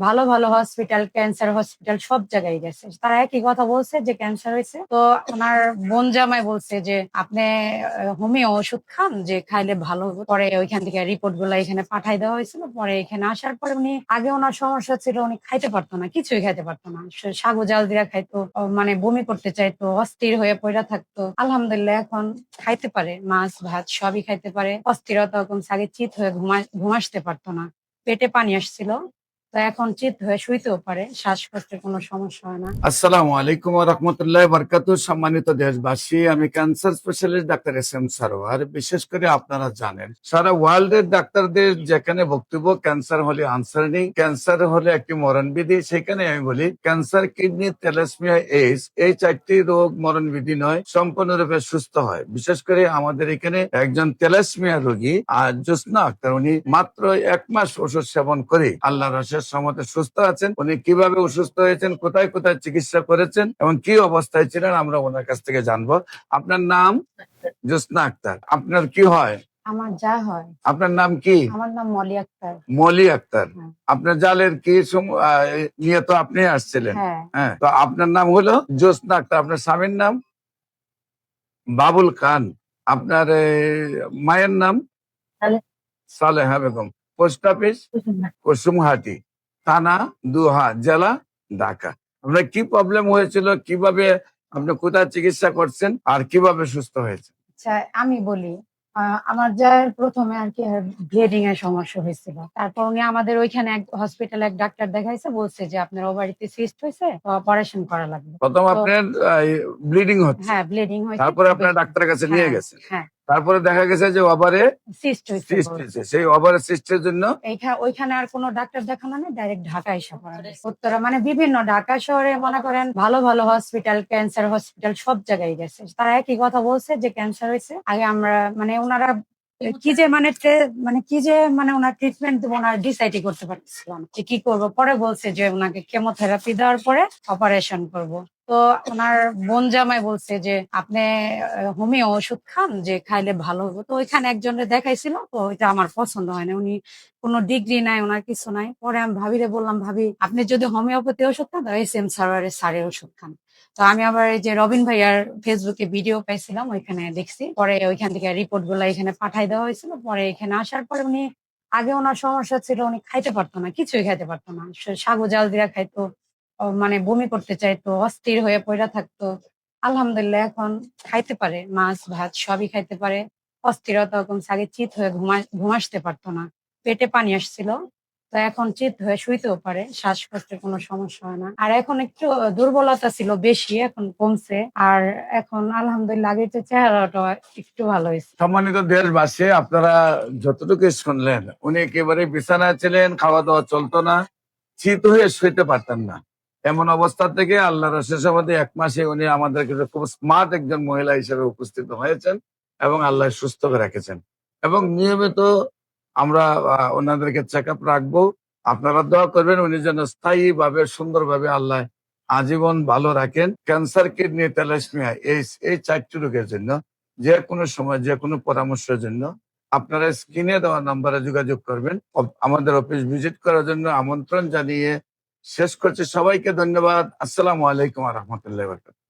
ভালো ভালো hospital, cancer hospital সব জায়গায় গেছে। তারা একই কথা বলছে যে ক্যান্সার হয়েছে। তো ওনার বোন জামাই বলছে যে আপনি হোমিও ওষুধ খান, যে খাইলে ভালো হবে। পরে ওইখান থেকে রিপোর্ট গুলা এখানে পাঠাই দেওয়া হয়েছিল। পরে এখানে আসার পরে উনি আগে ওনার সমস্যা ছিল, উনি খাইতে পারতো না, কিছুই খাইতে পারতো না। সাগু জাল দিয়া খাইতো, মানে বমি করতে চাইতো, অস্থির হয়ে পড়া থাকতো। আলহামদুলিল্লাহ এখন খাইতে পারে, মাছ ভাত সবই খাইতে পারে। অস্থিরতা কমছে, আগে চিত হয়ে ঘুমাসতে পারতো না, পেটে পানি আসছিল। তো এখন চিত হয়ে শুইতেও পারে, শ্বাসকষ্টের কোনো সমস্যা হয় না। আসসালামু আলাইকুম ওয়া রাহমাতুল্লাহি ওয়া বারাকাতুহু। সম্মানিত দেশবাসী, আমি cancer specialist doctor SM. Sarwar. বিশেষ করে আপনারা জানেন সারা ওয়ার্ল্ডের ডাক্তারদের যেখানে বক্তব্য ক্যান্সার হলে আনসার নেই, ক্যান্সার হলে একটি মরণবিধি, সেখানে আমি বলি ক্যান্সার, কিডনি, থ্যালাসেমিয়া, এইডস এই চারটি রোগ মরণবিধি নয়, সম্পূর্ণরূপে সুস্থ হয়। বিশেষ করে আমাদের এখানে একজন থ্যালাসেমিয়া রোগী আর জোসনা আক্তার, উনি মাত্র 1 মাস ওষুধ সেবন করে আল্লাহর অশেষ রহমতে সুস্থ আছেন। উনি কিভাবে অসুস্থ হয়েছেন, কোথায় কোথায় চিকিৎসা করেছেন এবং কি অবস্থায় ছিলেন, আমরা ওনার কাছ থেকে জানবো। আপনার নাম? জোসনা আক্তার। আপনার কি হয়? আমার যা হয়। আপনার নাম কি? আমার নাম মলি আক্তার। মলি আক্তার। হ্যাঁ। আপনার জালের কি নিয়ে তো আপনি আসছিলেন? হ্যাঁ। হ্যাঁ, তো আপনার নাম হলো জোসনা আক্তার। আপনার স্বামীর নাম? বাবুল খান। আপনার মায়ের নাম? সালেহা বেগম। Post office? কুসুমহাটি, থানা দুহা, জেলা ঢাকা। আপনার কি প্রবলেম হয়েছিল, কিভাবে আপনি কোথায় চিকিৎসা করছেন আর কিভাবে সুস্থ হয়েছে? আচ্ছা, আমি বলি। আমার যা প্রথমে আর কি ব্লিডিং এর সমস্যা হয়েছিল। তারপর উনি আমাদের ওইখানে এক হসপিটালে এক ডাক্তার দেখাইছে, বলছে যে আপনার ওভারিতে সিস্ট হয়েছে, তো অপারেশন করা লাগবে। প্রথম তো আপনার ব্লিডিং হচ্ছে, হ্যাঁ, ব্লিডিং হয়েছে তারপরে খুব আপনার বেশি। ডাক্তারের কাছে নিয়ে হ্যাঁ, গেছেন, হ্যাঁ। তারপরে দেখা গেছে যে ওভারে সিস্ট হয়েছে সিস্ট বলছে। হয়েছে। সেই ওভারে সিস্টের জন্য ওইখানে আর কোনো ডাক্তার দেখানো নেই, ডাইরেক্ট ঢাকা এসে পড়া হয়েছে। উত্তরা মানে বিভিন্ন ঢাকা শহরে মনে করেন ভালো ভালো হসপিটাল, ক্যান্সার হসপিটাল সব জায়গায় গেছে। তারা একই কথা বলছে যে ক্যান্সার হয়েছে। আগে আমরা মানে ওনারা কি যে মানে মানে কি যে মানে ওনার ট্রিটমেন্ট দেবো, ওনার ডিসাইডই করতে পারতেছিলাম যে কি করবো। পরে বলছে যে ওনাকে কেমোথেরাপি দেওয়ার পরে অপারেশন করব। তো ওনার বোন জামাই বলছে যে আপনি হোমিও ওষুধ খান, যে খাইলে ভালো হবে। তো ওইখানে একজনের দেখাইছিল, তো ওইটা আমার পছন্দ হয় না। উনি কোনো ডিগ্রি নাই, ওনার কিছু নাই। পরে আমি ভাবিরে বললাম, ভাবি আপনি যদি হোমিওপ্যাথি ওষুধ খান, তাহলে এস.এম. সারোয়ারের স্যারের ওষুধ খান। তো আমি আবার এই যে রবিন ভাইয়ার ফেসবুকে ভিডিও পাইছিলাম, ওইখানে দেখছি। পরে ওইখান থেকে রিপোর্ট গুলা এখানে পাঠাই দেওয়া হয়েছিল। পরে এখানে আসার পরে উনি আগে ওনার সমস্যা ছিল, উনি খাইতে পারতো না, কিছুই খাইতে পারতো না। সাগু জাল দিয়া খাইতো, মানে বমি করতে চাইতো, অস্থির হয়ে পড়া থাকতো। আলহামদুলিল্লাহ এখন খাইতে পারে, মাছ ভাত সবই খাইতে পারে। অস্থিরতা কমছে, আগে চিত হয়ে ঘুমাসতে পারতো না, পেটে পানি আসছিল। তো এখন চিত হয়ে শুইতেও পারে, শ্বাসকষ্টের কোনো সমস্যা হয় না। আর এখন একটু দুর্বলতা ছিল বেশি, এখন কমছে। আর এখন আলহামদুলিল্লাহ আগের চেয়ে চেহারাটা একটু ভালো হয়েছে। সম্মানিত দেশবাসী, আপনারা যতটুকু শুনলেন, উনি একেবারে বিছানায় ছিলেন, খাওয়া দাওয়া চলতো না, চিত হয়ে শুইতে পারতেন না। এমন অবস্থা থেকে আল্লাহর অশেষ রহমতে 1 মাসে উনি আমাদের কাছে খুব স্মার্ট একজন মহিলা হিসেবে উপস্থিত হয়েছেন এবং আল্লাহ সুস্থ করে রেখেছেন। এবং নিয়মিত আমরা ওনাদেরকে চেক আপ রাখবো। আপনারা দোয়া করবেন উনি যেন স্থায়ী ভাবে, সুন্দরভাবে আল্লাহ আজীবন ভালো রাখেন। ক্যান্সার, কিডনি, থ্যালাসেমিয়া এই 4টি রোগের জন্য যে কোনো সময় যে কোনো পরামর্শের জন্য আপনারা স্ক্রিনে দেওয়া নাম্বারে যোগাযোগ করবেন। আমাদের অফিস ভিজিট করার জন্য আমন্ত্রণ জানিয়ে শেষ করছি। সবাইকে ধন্যবাদ। আসসালামু আলাইকুম ওয়া রাহমাতুল্লাহি ওয়া বারাকাতুহু।